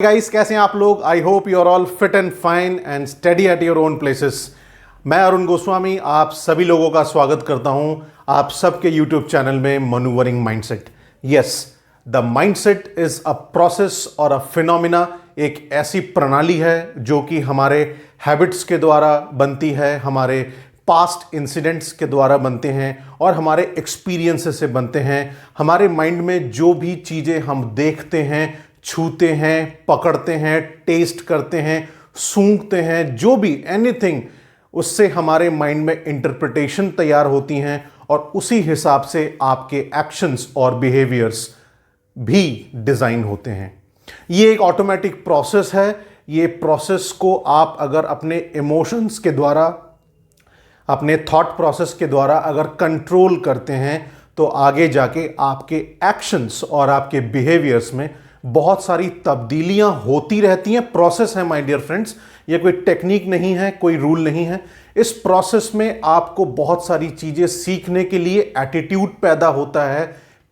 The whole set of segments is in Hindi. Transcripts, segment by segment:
गाइस, कैसे हैं आप लोग? I hope you are all fit and fine and study at your own places. मैं अरुण गोस्वामी आप सभी लोगों का स्वागत करता हूं आप सबके यूट्यूब चैनल में manoeuvring mindset. Yes, the mindset is a process और अ फिनोमिना, एक ऐसी प्रणाली है जो कि हमारे हैबिट्स के द्वारा बनती है, हमारे पास्ट इंसिडेंट्स के द्वारा बनते हैं और हमारे एक्सपीरियंसेस से बनते हैं। हमारे माइंड में जो भी चीज़ें हम देखते हैं, छूते हैं, पकड़ते हैं, टेस्ट करते हैं, सूंघते हैं, जो भी एनीथिंग, उससे हमारे माइंड में इंटरप्रिटेशन तैयार होती हैं और उसी हिसाब से आपके एक्शंस और बिहेवियर्स भी डिज़ाइन होते हैं। ये एक ऑटोमेटिक प्रोसेस है। ये प्रोसेस को आप अगर अपने इमोशंस के द्वारा, अपने थॉट प्रोसेस के द्वारा अगर कंट्रोल करते हैं तो आगे जाके आपके एक्शंस और आपके बिहेवियर्स में बहुत सारी तब्दीलियां होती रहती हैं। प्रोसेस है माय डियर फ्रेंड्स, ये कोई टेक्निक नहीं है, कोई रूल नहीं है। इस प्रोसेस में आपको बहुत सारी चीज़ें सीखने के लिए एटीट्यूड पैदा होता है,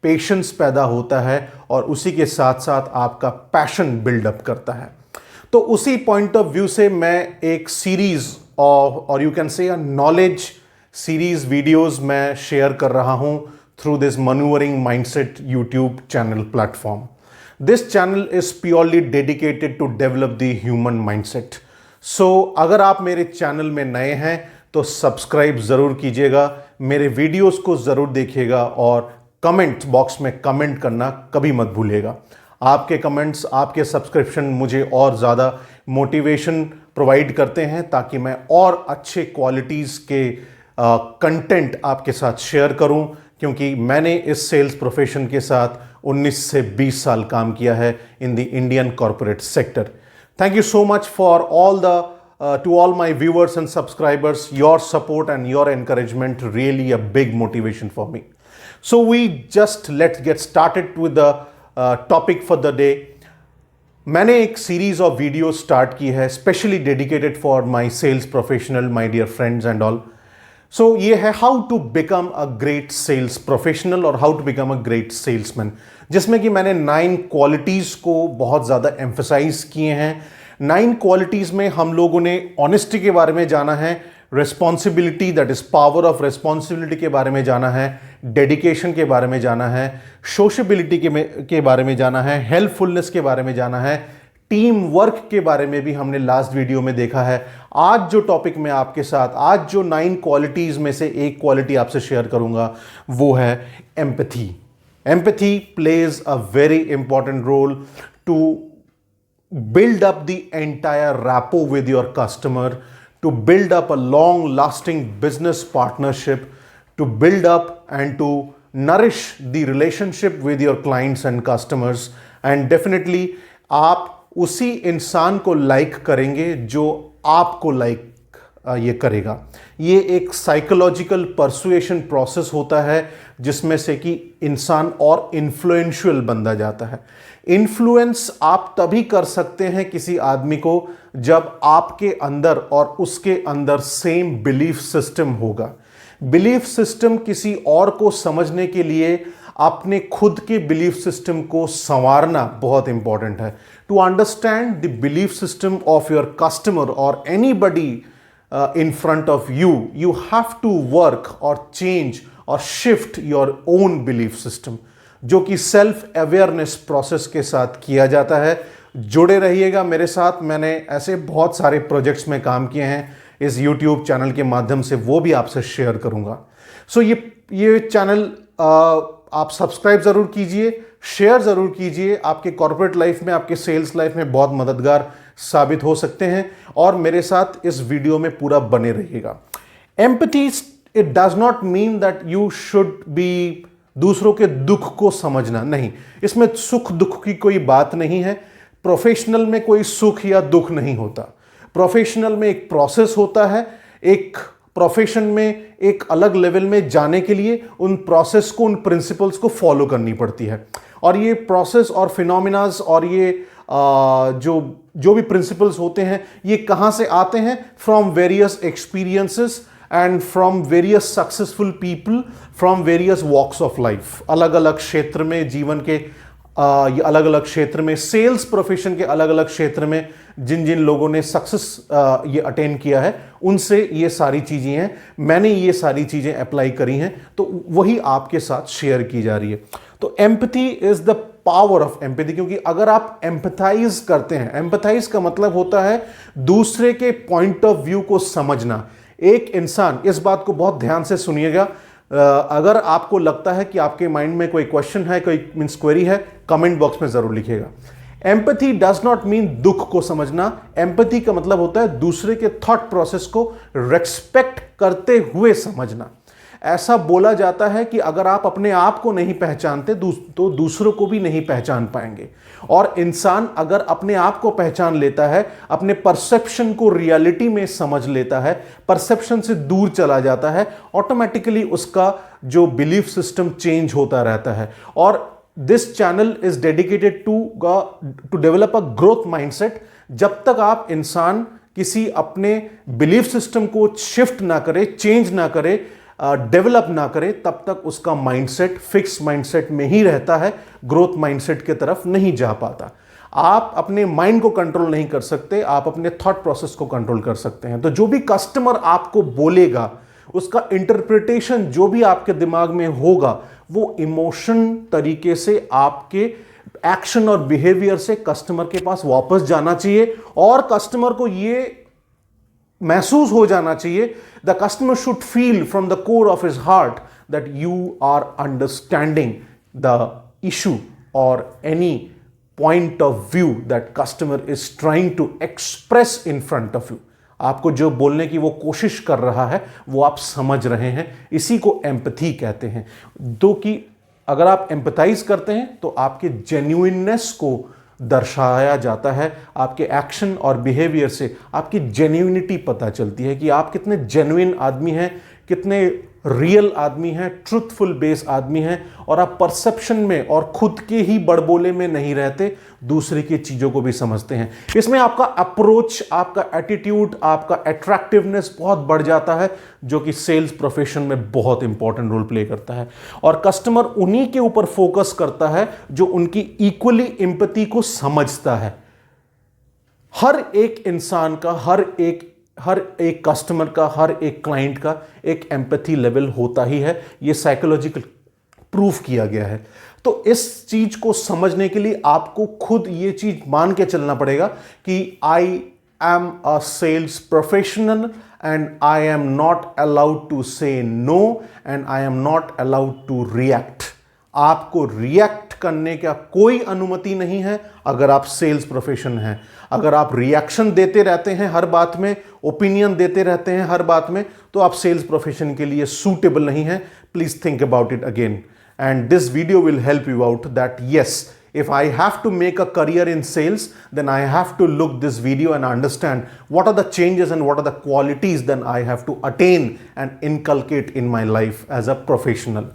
पेशेंस पैदा होता है और उसी के साथ साथ आपका पैशन बिल्डअप करता है। तो उसी पॉइंट ऑफ व्यू से मैं एक सीरीज और you can say a knowledge series videos मैं शेयर कर रहा हूं through this manoeuvring mindset YouTube channel platform. This channel is purely dedicated to develop the human mindset. So, अगर आप मेरे चैनल में नए हैं तो सब्सक्राइब ज़रूर कीजिएगा, मेरे वीडियोस को ज़रूर देखिएगा और कमेंट बॉक्स में कमेंट करना कभी मत भूलिएगा। आपके कमेंट्स, आपके सब्सक्रिप्शन मुझे और ज़्यादा मोटिवेशन प्रोवाइड करते हैं ताकि मैं और अच्छे क्वालिटीज़ के कंटेंट आपके साथ शेयर करूं, क्योंकि मैंने इस सेल्स प्रोफेशन के साथ 19 से 20 साल काम किया है in the Indian corporate sector. Thank you so much for all the to all my viewers and subscribers, your support and your encouragement really a big motivation for me. So we just let's get started with the topic for the day. मैंने एक सीरीज ऑफ वीडियो स्टार्ट की है specially dedicated for my sales professional, my dear friends and all. So ये है how to become a great sales professional और how to become a great salesman, जिसमें कि मैंने 9 क्वालिटीज़ को बहुत ज़्यादा एम्फसाइज किए हैं। 9 क्वालिटीज़ में हम लोगों ने ऑनेस्टी के बारे में जाना है, responsibility that is power of responsibility के बारे में जाना है, डेडिकेशन के बारे में जाना है, सोशबिलिटी के बारे में जाना है, हेल्पफुलनेस के बारे में जाना है, टीम वर्क के बारे में भी हमने लास्ट वीडियो में देखा है। आज जो टॉपिक मैं आपके साथ, आज जो 9 क्वालिटीज़ में से एक क्वालिटी आपसे शेयर करूंगा वो है empathy. Empathy plays a very important role to build up the entire rapport with your customer, to build up a long lasting business partnership, to build up and to nourish the relationship with your clients and customers, and definitely आप उसी इंसान को लाइक करेंगे जो आपको लाइक ये करेगा। ये एक साइकोलॉजिकल परसुएशन प्रोसेस होता है जिसमें से कि इंसान और इन्फ्लुएंशियल बनता जाता है। इन्फ्लुएंस आप तभी कर सकते हैं किसी आदमी को जब आपके अंदर और उसके अंदर सेम बिलीफ सिस्टम होगा। बिलीफ सिस्टम किसी और को समझने के लिए अपने खुद के बिलीफ सिस्टम को संवारना बहुत इंपॉर्टेंट है। To understand the belief system of your customer और anybody in front of you, you have to work or change or shift your own belief system, जो कि सेल्फ अवेयरनेस प्रोसेस के साथ किया जाता है। जुड़े रहिएगा मेरे साथ, मैंने ऐसे बहुत सारे प्रोजेक्ट्स में काम किए हैं इस यूट्यूब चैनल के माध्यम से, वो भी आपसे शेयर करूंगा। सो ये चैनल आप सब्सक्राइब ज़रूर कीजिए, शेयर ज़रूर कीजिए। आपके कॉर्पोरेट लाइफ में, आपके सेल्स लाइफ में बहुत मददगार साबित हो सकते हैं और मेरे साथ इस वीडियो में पूरा बने रहिएगा। Empathy, it does not mean that you should be दूसरों के दुख को समझना, नहीं, इसमें सुख दुख की कोई बात नहीं है। प्रोफेशनल में कोई सुख या दुख नहीं होता। प्रोफेशनल में एक प्रोसेस होता है। एक प्रोफेशन में एक अलग लेवल में जाने के लिए उन प्रोसेस को, उन प्रिंसिपल्स को फॉलो करनी पड़ती है। और ये प्रोसेस और फिनोमिनाज और ये जो भी प्रिंसिपल्स होते हैं, ये कहाँ से आते हैं? From various experiences and from various successful people from various walks of life. अलग अलग क्षेत्र में, जीवन के ये अलग अलग क्षेत्र में, सेल्स प्रोफेशन के अलग अलग क्षेत्र में जिन जिन लोगों ने सक्सेस ये अटेन किया है, उनसे ये सारी चीज़ें हैं, मैंने ये सारी चीज़ें अप्लाई करी हैं, तो वही आपके साथ शेयर की जा रही है। तो empathy is the power of empathy, क्योंकि अगर आप एम्पैथाइज करते हैं, एम्पैथाइज का मतलब होता है दूसरे के पॉइंट ऑफ व्यू को समझना। एक इंसान, इस बात को बहुत ध्यान से सुनिएगा, अगर आपको लगता है कि आपके माइंड में कोई क्वेश्चन है, कोई मीन्स क्वेरी है, कमेंट बॉक्स में जरूर लिखिएगा। एम्पैथी डज नॉट मीन दुख को समझना। एम्पैथी का मतलब होता है दूसरे के थॉट प्रोसेस को रेस्पेक्ट करते हुए समझना। ऐसा बोला जाता है कि अगर आप अपने आप को नहीं पहचानते तो दूसरों को भी नहीं पहचान पाएंगे। और इंसान अगर अपने आप को पहचान लेता है, अपने परसेप्शन को रियलिटी में समझ लेता है, परसेप्शन से दूर चला जाता है, ऑटोमेटिकली उसका जो बिलीफ सिस्टम चेंज होता रहता है। और this channel is dedicated to develop a growth mindset. जब तक आप इंसान किसी अपने बिलीफ सिस्टम को शिफ्ट ना करे, चेंज ना करे, डेवलप ना करे, तब तक उसका माइंडसेट फिक्स माइंडसेट में ही रहता है, ग्रोथ माइंडसेट की तरफ नहीं जा पाता। आप अपने माइंड को कंट्रोल नहीं कर सकते, आप अपने थॉट प्रोसेस को कंट्रोल कर सकते हैं। तो जो भी कस्टमर आपको बोलेगा, उसका इंटरप्रिटेशन जो भी आपके दिमाग में होगा, वो इमोशन तरीके से आपके एक्शन और बिहेवियर से कस्टमर के पास वापस जाना चाहिए, और कस्टमर को ये महसूस हो जाना चाहिए, the customer should feel from the core of his heart that you are understanding the issue और any point of view that customer is trying to express in front of you. आपको जो बोलने की वो कोशिश कर रहा है वो आप समझ रहे हैं, इसी को एम्पैथी कहते हैं। तो कि अगर आप एम्पैथाइज करते हैं तो आपके जेन्युइननेस को दर्शाया जाता है, आपके एक्शन और बिहेवियर से आपकी जेन्युइनिटी पता चलती है कि आप कितने जेन्युइन आदमी हैं, कितने रियल आदमी हैं, ट्रुथफुल बेस आदमी हैं, और आप परसेप्शन में और खुद के ही बड़बोले में नहीं रहते, दूसरे की चीज़ों को भी समझते हैं। इसमें आपका अप्रोच, आपका एटीट्यूड, आपका अट्रैक्टिवनेस बहुत बढ़ जाता है, जो कि सेल्स प्रोफेशन में बहुत इंपॉर्टेंट रोल प्ले करता है। और कस्टमर उन्हीं के ऊपर फोकस करता है जो उनकी इक्वली एम्पैथी को समझता है। हर एक इंसान का, हर एक कस्टमर का, हर एक क्लाइंट का एक एम्पैथी लेवल होता ही है, यह साइकोलॉजिकल प्रूफ किया गया है। तो इस चीज को समझने के लिए आपको खुद ये चीज मान के चलना पड़ेगा कि I am a sales professional and I am not allowed to say no and I am not allowed to react. आपको रिएक्ट करने का कोई अनुमति नहीं है अगर आप सेल्स प्रोफेशन हैं। अगर आप रिएक्शन देते रहते हैं हर बात में, ओपिनियन देते रहते हैं हर बात में, तो आप सेल्स प्रोफेशन के लिए सूटेबल नहीं है। Please think about it again, and this video will help you out that yes, if I have to make a career in sales, then I have to look this video and understand what are the changes and what are the qualities then I have to attain and inculcate in my life as a professional.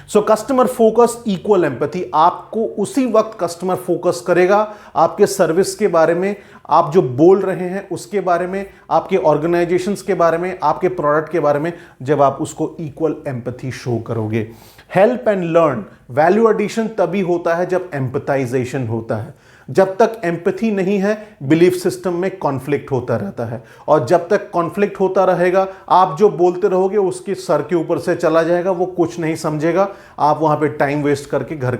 So customer focus equal empathy, आपको उसी वक्त कस्टमर फोकस करेगा आपके सर्विस के बारे में, आप जो बोल रहे हैं उसके बारे में, आपके ऑर्गेनाइजेशंस के बारे में, आपके प्रोडक्ट के बारे में, जब आप उसको इक्वल एम्पैथी शो करोगे। Help and learn, value addition तभी होता है जब एम्पैथाइजेशन होता है। जब तक एम्पैथी नहीं है, बिलीफ सिस्टम में कॉन्फ्लिक्ट होता रहता है, और जब तक कॉन्फ्लिक्ट होता रहेगा, आप जो बोलते रहोगे उसके सर के ऊपर से चला जाएगा, वो कुछ नहीं समझेगा, आप वहां पे टाइम वेस्ट करके घर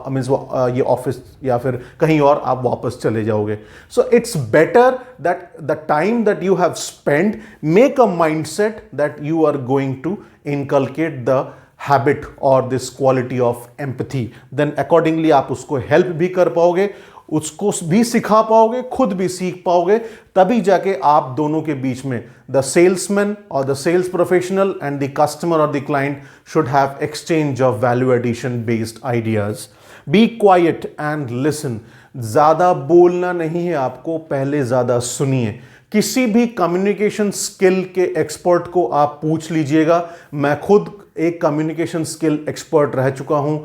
मीन्स ये ऑफिस या फिर कहीं और आप वापस चले जाओगे। So it's better that the time that you have spend, make a mindset that you are going to inculcate the habit और this quality of empathy, then accordingly आप उसको हेल्प भी कर पाओगे, उसको भी सिखा पाओगे, खुद भी सीख पाओगे, तभी जाके आप दोनों के बीच में द सेल्समैन और the sales professional and the customer और the client should have exchange of value addition based ideas. Be quiet and listen, ज्यादा बोलना नहीं है आपको, पहले ज्यादा सुनिए। किसी भी कम्युनिकेशन स्किल के एक्सपर्ट को आप पूछ लीजिएगा, मैं खुद एक कम्युनिकेशन स्किल एक्सपर्ट रह चुका हूं,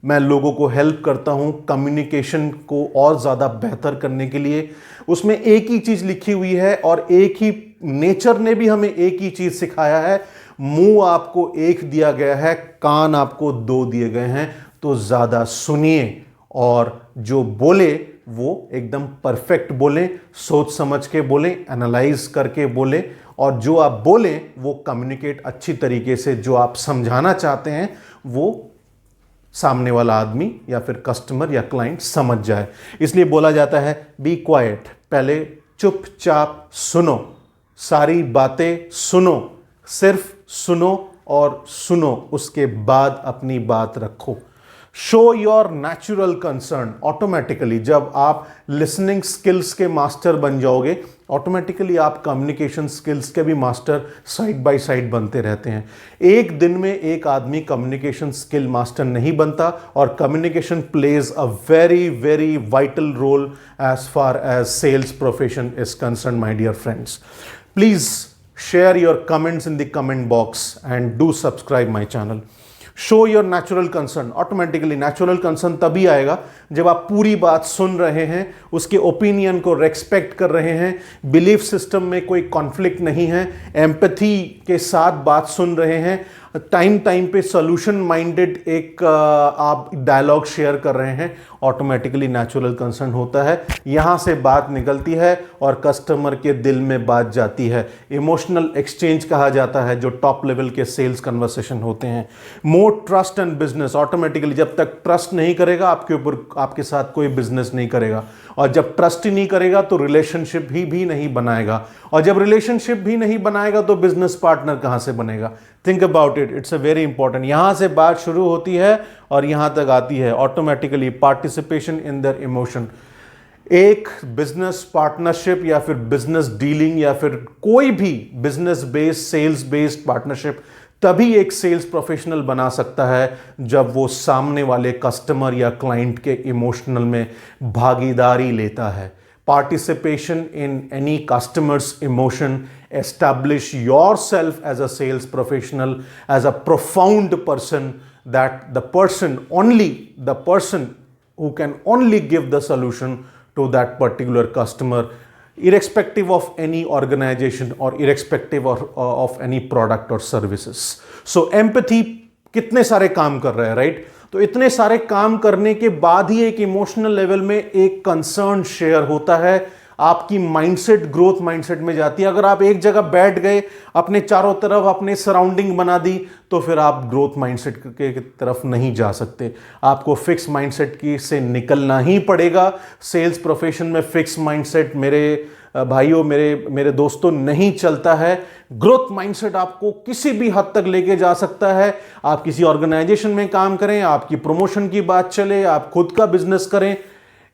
मैं लोगों को हेल्प करता हूं कम्युनिकेशन को और ज़्यादा बेहतर करने के लिए। उसमें एक ही चीज़ लिखी हुई है और एक ही नेचर ने भी हमें एक ही चीज़ सिखाया है, मुंह आपको एक दिया गया है, कान आपको दो दिए गए हैं, तो ज़्यादा सुनिए और जो बोले वो एकदम परफेक्ट बोलें, सोच समझ के बोलें, एनालाइज करके बोलें, और जो आप बोलें वो कम्युनिकेट अच्छी तरीके से, जो आप समझाना चाहते हैं वो सामने वाला आदमी या फिर कस्टमर या क्लाइंट समझ जाए। इसलिए बोला जाता है बी क्वाइट, पहले चुपचाप सुनो, सारी बातें सुनो, सिर्फ सुनो और सुनो, उसके बाद अपनी बात रखो। Show your natural concern. Automatically जब आप लिसनिंग स्किल्स के मास्टर बन जाओगे, ऑटोमेटिकली आप कम्युनिकेशन स्किल्स के भी मास्टर साइड बाय साइड बनते रहते हैं। एक दिन में एक आदमी कम्युनिकेशन स्किल मास्टर नहीं बनता, और communication plays a very very vital role as far as sales profession is concern, my dear friends. Please share your comments in the comment box and do subscribe my channel. Show your natural concern. Automatically natural concern तभी आएगा जब आप पूरी बात सुन रहे हैं, उसके ओपिनियन को रेस्पेक्ट कर रहे हैं, बिलीफ सिस्टम में कोई कॉन्फ्लिक्ट नहीं है, एम्पैथी के साथ बात सुन रहे हैं, टाइम टाइम पे सॉल्यूशन माइंडेड एक आप डायलॉग शेयर कर रहे हैं। ऑटोमेटिकली नेचुरल कंसर्न होता है, यहां से बात निकलती है और कस्टमर के दिल में बात जाती है। इमोशनल एक्सचेंज कहा जाता है जो टॉप लेवल के सेल्स कन्वर्सेशन होते हैं। मोर ट्रस्ट एंड बिजनेस। ऑटोमेटिकली जब तक ट्रस्ट नहीं करेगा आपके ऊपर, आपके साथ कोई बिजनेस नहीं करेगा, और जब ट्रस्ट ही नहीं करेगा तो रिलेशनशिप भी नहीं बनाएगा, और जब रिलेशनशिप भी नहीं बनाएगा तो बिजनेस पार्टनर कहां से बनेगा। Think about it, it's a very important. यहां से बात शुरू होती है और यहां तक आती है। Automatically participation in their emotion. एक बिजनेस पार्टनरशिप या फिर बिजनेस डीलिंग या फिर कोई भी business based, sales based partnership तभी एक सेल्स प्रोफेशनल बना सकता है जब वो सामने वाले कस्टमर या क्लाइंट के इमोशनल में भागीदारी लेता है। Participation in any customer's emotion, establish yourself as a sales professional, as a profound person, that the person who can only give the solution to that particular customer, irrespective of any organization or irrespective of any product or services. So empathy कितने सारे काम कर रहा है, राइट? तो इतने सारे काम करने के बाद ही एक इमोशनल लेवल में एक कंसर्न शेयर होता है, आपकी माइंडसेट ग्रोथ माइंडसेट में जाती है। अगर आप एक जगह बैठ गए, अपने चारों तरफ अपने सराउंडिंग बना दी, तो फिर आप ग्रोथ माइंडसेट के तरफ नहीं जा सकते। आपको फिक्स माइंडसेट की से निकलना ही पड़ेगा। सेल्स प्रोफेशन में फिक्स माइंडसेट मेरे भाइयों, मेरे दोस्तों, नहीं चलता है। ग्रोथ माइंडसेट आपको किसी भी हद तक लेके जा सकता है। आप किसी ऑर्गेनाइजेशन में काम करें, आपकी प्रमोशन की बात चले, आप खुद का बिजनेस करें,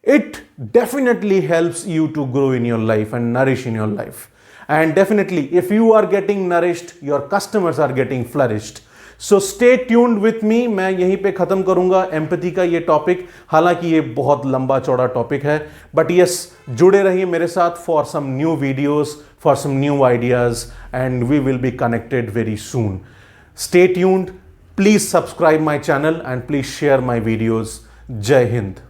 it definitely helps you to grow in your life and nourish in your life. And definitely, if you are getting nourished, your customers are getting flourished. So stay tuned with me. मैं यहीं पे ख़त्म करूँगा एम्पैथी का ये टॉपिक। हालांकि ये बहुत लंबा चौड़ा टॉपिक है, बट यस, जुड़े रहिए मेरे साथ for some new videos, for some new ideas, and we will be connected very soon. Stay tuned. Please subscribe my channel and please share my videos. Jai Hind.